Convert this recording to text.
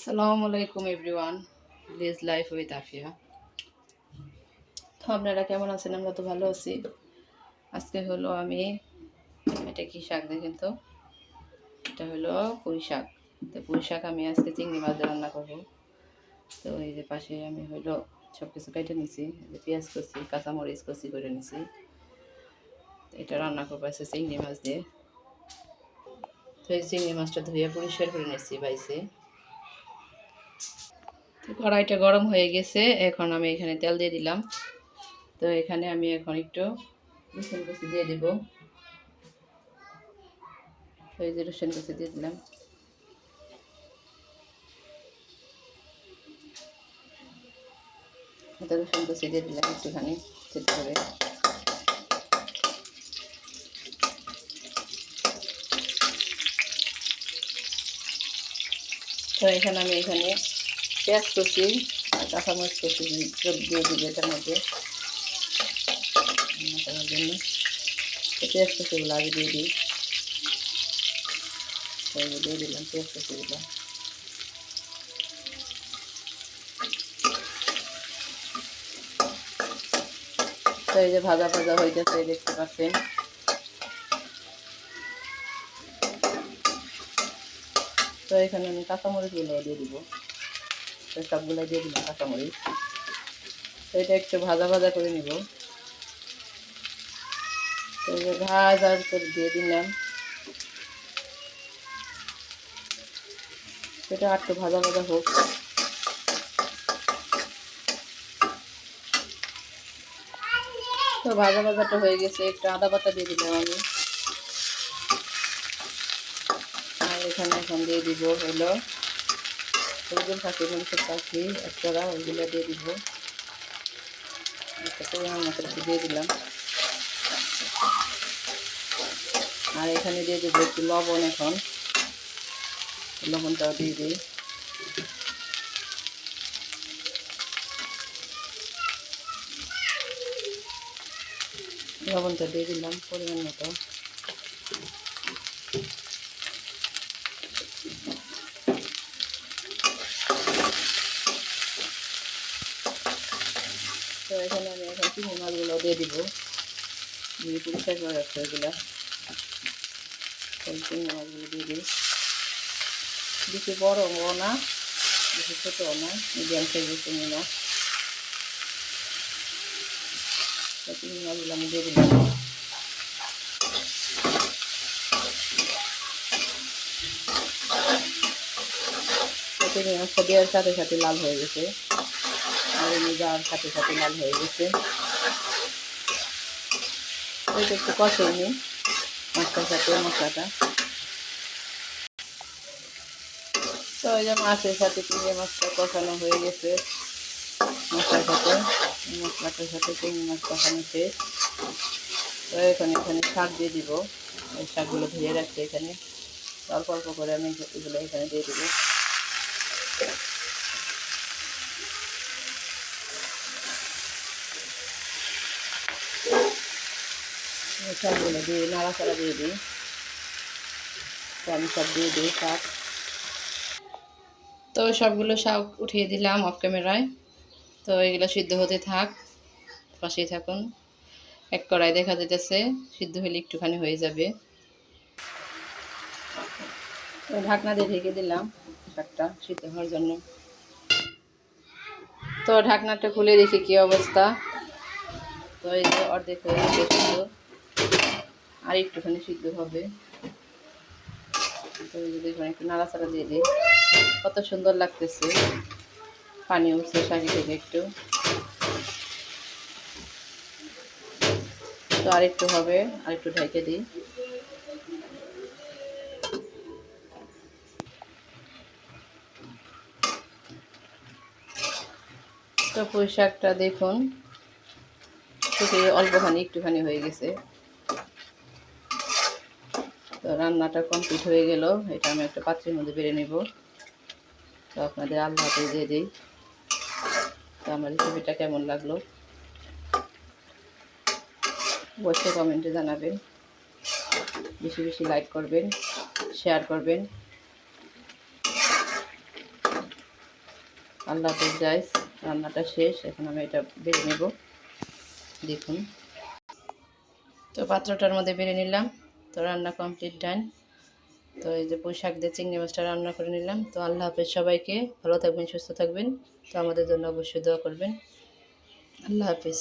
আসসালামু আলাইকুম everyone, this life with Afia. তো আপনারা কেমন আছেন? আমরা তো ভালো আছি। আজকে হলো আমি এটা কি শাক দেখেন তো, এটা হলো পুঁই শাক। তো পুঁই শাক আমি আজকে চিংড়ি মাছ দিয়ে রান্না করবো। তো এই যে পাশে আমি হলো সব কিছু কেটে নিছি, যে পেঁয়াজ কষি, কাঁচামরিচ কষি করে নিছি। এটা রান্না করবো আজকে চিংড়ি মাছ দিয়ে। তো এই চিংড়ি মাছটা ধুয়ে পরিষ্কার করে নিচ্ছি বাইসে। তো কড়াইটা গরম হয়ে গেছে, এখন আমি এখানে তেল দিয়ে দিলাম। তো এখানে আমি এখন একটু রসুন কুচি দিয়ে দিব। তো এই যে রসুন কুচি দিয়ে দিলাম। তো রসুন কুচি দিয়ে দিলাম একটুখানি সেটা করে। তো এখানে আমি পেঁয়াজ কুচি আর কাঁচামরিচ কুচি দিয়ে দিব এটার মধ্যে রান্না করার জন্য। তো পেঁয়াজ কুচিগুলো আগে দিয়ে দিই। তো দিয়ে দিলাম পেঁয়াজ কুচিগুলো। তো এই যে ভাজা ভাজা হয়ে গেছে, দেখতে পাচ্ছেন। তো এখানে আমি কাঁচামরিচগুলো দিয়ে দিব। তো সবগুলো দিয়ে দিলাম কাঁচামরিচ। তো এটা একটু ভাজা ভাজা করে নিব। তো এই যে ভাজা করে দিয়ে দিলাম। এটা একটু ভাজা ভাজা হোক। তো ভাজা ভাজাটা হয়ে গেছে, একটু আদা বাটা দিয়ে দিলাম আমি। আর এখানে এখন দিয়ে দিব হলো সবুজ পাখি, মরিচের পাখি একটা, ওইগুলো দিয়ে দিব। একটা পরিমাণ মতো একটু দিয়ে দিলাম। আর এখানে দিয়ে দেবো একটু লবণ। এখন লবণটাও দিয়ে দিই। লবণটা দিয়ে দিলাম পরিমাণ মতো। তো এখানে আমি এখন চিংড়ি মাছগুলো দিয়ে দিব, দিয়ে পরিষ্কার করে রাখতে ওইগুলো। চিংড়ি মাছগুলো দিয়ে দিই। বেশি বড়ও না, বেশি ছোটও না, মিডিয়াম সাইজের চিংড়ি মাছ। চিংড়ি মাছগুলো আমি দিয়ে দিলাম। চিংড়ি মাছটা দেওয়ার সাথে সাথে লাল হয়ে গেছে, আর এমনি যাওয়ার সাথে সাথে লাল হয়ে গেছে। ওইটা একটু কষিয়ে নিই মাছটার সাথে মশলাটা। তো ওই যে মাছের সাথে চিংড়ি মাছটা কষানো হয়ে গেছে মশলার সাথে। মশলাটার সাথে চিংড়ি মাছ কষানো শেষ। তো এখানে শাক দিয়ে দিব। ওই শাকগুলো ধুয়ে রাখছি এখানে। অল্প অল্প করে আমি এগুলো এখানে দিয়ে দিব। শাকগুলো দিয়ে নাড়াচাড়া দিয়ে দিই। তো আমি সব দিয়ে দিই শাক। তো সবগুলো শাক উঠিয়ে দিলাম অফ ক্যামেরায়। তো এগুলো সিদ্ধ হতে থাক, পাশেই থাকুন। এক কড়াই দেখা যেতেছে, সিদ্ধ হলে একটুখানি হয়ে যাবে। তো ঢাকনা দিয়ে ঢেকে দিলাম শাকটা সিদ্ধ হওয়ার জন্য। তো ঢাকনাটা খুলে দেখি কি অবস্থা। তো এই যে অর্ধেক হয়ে গেছে সিদ্ধ, আর একটুখানি সিদ্ধ হবে। তো এই যে দেখুন, একটু নাড়াচাড়া দিয়ে দিই। কত সুন্দর লাগতেছে, পানি উঠছে শাকি থেকে একটু। তো আরেকটু হবে, আরেকটু ঢেকে দিই। তো পুঁই শাকটা দেখুন শুকিয়ে অল্পখানি একটুখানি হয়ে গেছে। তো রান্নাটা কমপ্লিট হয়ে গেল। এটা আমি একটা পাত্রের মধ্যে বেড়ে নেব। তো আপনাদের আল্লাহ হাফেজ দিয়ে দিই। তো আমার রেসিপিটা কেমন লাগলো অবশ্যই কমেন্টে জানাবেন। বেশি বেশি লাইক করবেন, শেয়ার করবেন। আল্লাহ হাফেজ গাইস, রান্নাটা শেষ, এখন আমি এটা বেড়ে নেব। দেখুন, তো পাত্রটার মধ্যে বেড়ে নিলাম। তো রান্না কমপ্লিট ডান। তো এই যে পুঁই শাক দিয়ে চিংড়ি মাছটা রান্না করে নিলাম। তো আল্লাহ হাফেজ সবাইকে, ভালো থাকবেন, সুস্থ থাকবেন। তো আমাদের জন্য অবশ্যই দোয়া করবেন। আল্লাহ হাফেজ।